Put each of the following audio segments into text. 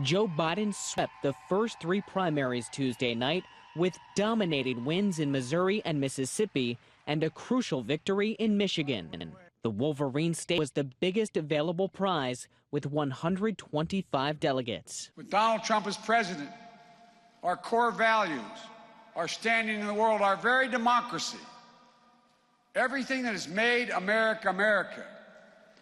Joe Biden swept the first three primaries Tuesday night with dominating wins in Missouri and Mississippi and a crucial victory in Michigan. The Wolverine state was the biggest available prize with 125 delegates. With Donald Trump as president, our core values, our standing in the world, our very democracy, everything that has made America America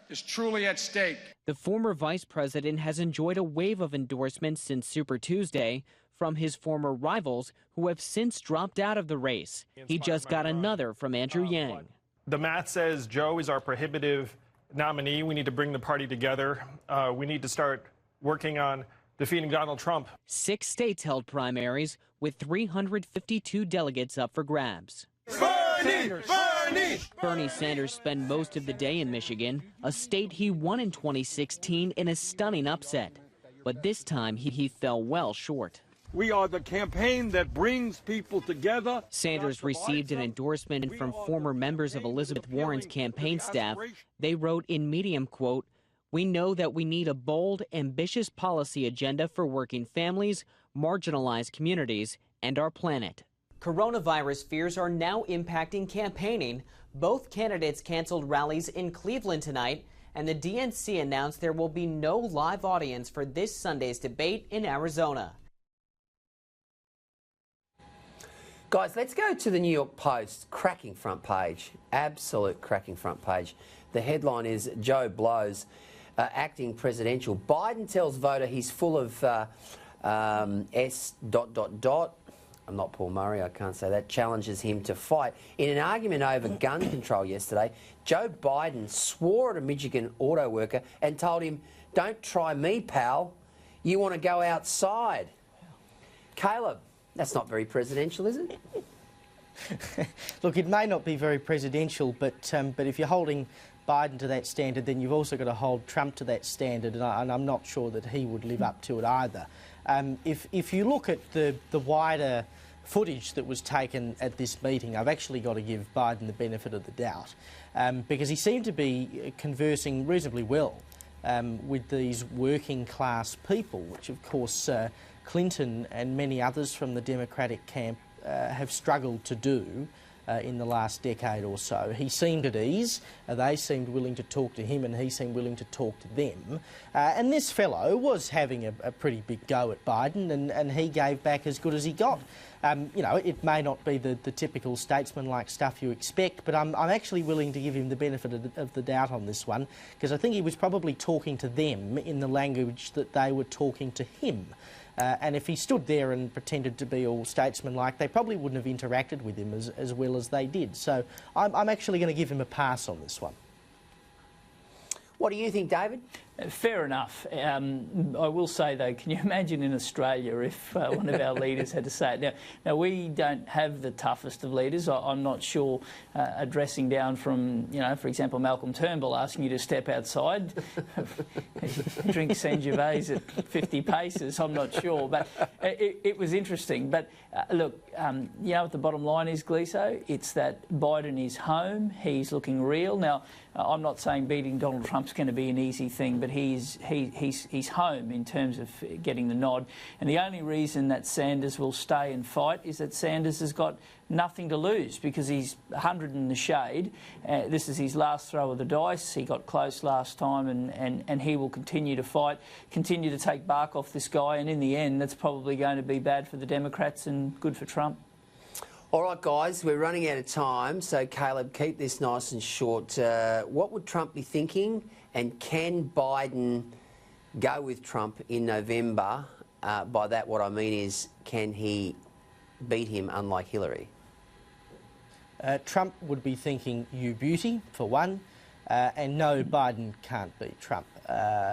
is truly at stake. The former vice president has enjoyed a wave of endorsements since Super Tuesday from his former rivals who have since dropped out of the race. He just got another from Andrew Yang. The math says Joe is our prohibitive nominee. We need to bring the party together. We need to start working on defeating Donald Trump. 6 states held primaries with 352 delegates up for grabs. Bernie Sanders spent most of the day in Michigan, a state he won in 2016 in a stunning upset. But this time he fell well short. We are the campaign that brings people together. Sanders received an endorsement from former members of Elizabeth Warren's campaign staff. They wrote in Medium, quote, "We know that we need a bold, ambitious policy agenda for working families, marginalized communities, and our planet." Coronavirus fears are now impacting campaigning. Both candidates canceled rallies in Cleveland tonight, and the DNC announced there will be no live audience for this Sunday's debate in Arizona. Guys, let's go to the New York Post. Cracking front page. Absolute cracking front page. The headline is Joe blows acting presidential. Biden tells voter he's full of S ... I'm not Paul Murray, I can't say that. Challenges him to fight. In an argument over gun control yesterday, Joe Biden swore at a Michigan auto worker and told him, "Don't try me, pal. You want to go outside." Caleb, that's not very presidential, is it? Look, it may not be very presidential, but if you're holding Biden to that standard, then you've also got to hold Trump to that standard, and I'm not sure that he would live up to it either. If you look at the wider footage that was taken at this meeting, I've actually got to give Biden the benefit of the doubt, because he seemed to be conversing reasonably well with these working class people, which of course Clinton and many others from the Democratic camp have struggled to do in the last decade or so. He seemed at ease, they seemed willing to talk to him, and he seemed willing to talk to them. And this fellow was having a pretty big go at Biden, and he gave back as good as he got. You know, it may not be the typical statesman-like stuff you expect, but I'm actually willing to give him the benefit of the doubt on this one, because I think he was probably talking to them in the language that they were talking to him. And if he stood there and pretended to be all statesman-like, they probably wouldn't have interacted with him as well as they did. So I'm actually going to give him a pass on this one. What do you think, David? Fair enough. I will say, though, can you imagine in Australia if one of our leaders had to say it? Now, we don't have the toughest of leaders. I'm not sure addressing down from, you know, for example, Malcolm Turnbull asking you to step outside, drink Sangiovese at 50 paces, I'm not sure. But it was interesting. But look, you know what the bottom line is, Gleeso? It's that Biden is home. He's looking real. Now, I'm not saying beating Donald Trump's going to be an easy thing, but he's home in terms of getting the nod. And the only reason that Sanders will stay and fight is that Sanders has got nothing to lose, because he's 100 in the shade. This is his last throw of the dice. He got close last time, and he will continue to fight, continue to take bark off this guy, and in the end that's probably going to be bad for the Democrats and good for Trump. All right, guys, we're running out of time, so Caleb, keep this nice and short. What would Trump be thinking, and can Biden go with Trump in November? By that, what I mean is, can he beat him unlike Hillary? Trump would be thinking, you beauty, for one, and no, Biden can't beat Trump.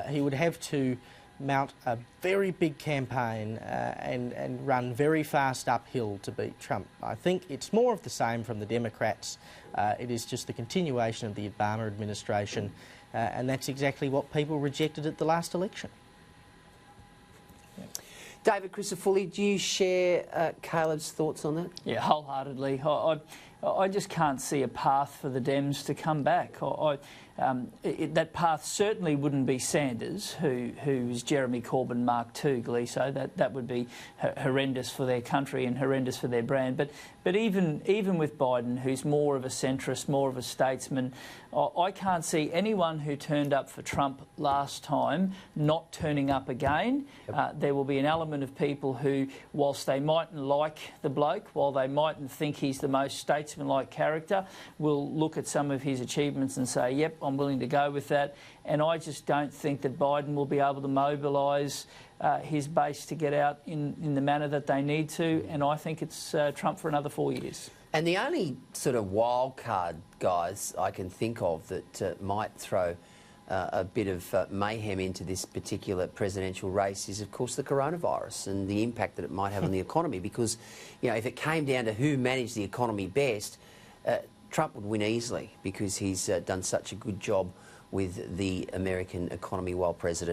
He would have to mount a very big campaign and run very fast uphill to beat Trump. I think it's more of the same from the Democrats. It is just the continuation of the Obama administration, and that's exactly what people rejected at the last election. David Crisafulli, do you share Caleb's thoughts on that? Yeah, wholeheartedly. I just can't see a path for the Dems to come back. that path certainly wouldn't be Sanders, who's Jeremy Corbyn Mark II, Gleeso. That would be horrendous for their country and horrendous for their brand. But even with Biden, who's more of a centrist, more of a statesman, I can't see anyone who turned up for Trump last time not turning up again. There will be an element of people who, whilst they mightn't like the bloke, while they mightn't think he's the most statesman-like character, will look at some of his achievements and say, yep, I'm willing to go with that. And I just don't think that Biden will be able to mobilise his base to get out in the manner that they need to, and I think it's Trump for another 4 years. And the only sort of wild card, guys, I can think of that might throw a bit of mayhem into this particular presidential race is, of course, the coronavirus and the impact that it might have on the economy. Because, you know, if it came down to who managed the economy best, Trump would win easily because he's done such a good job with the American economy while president.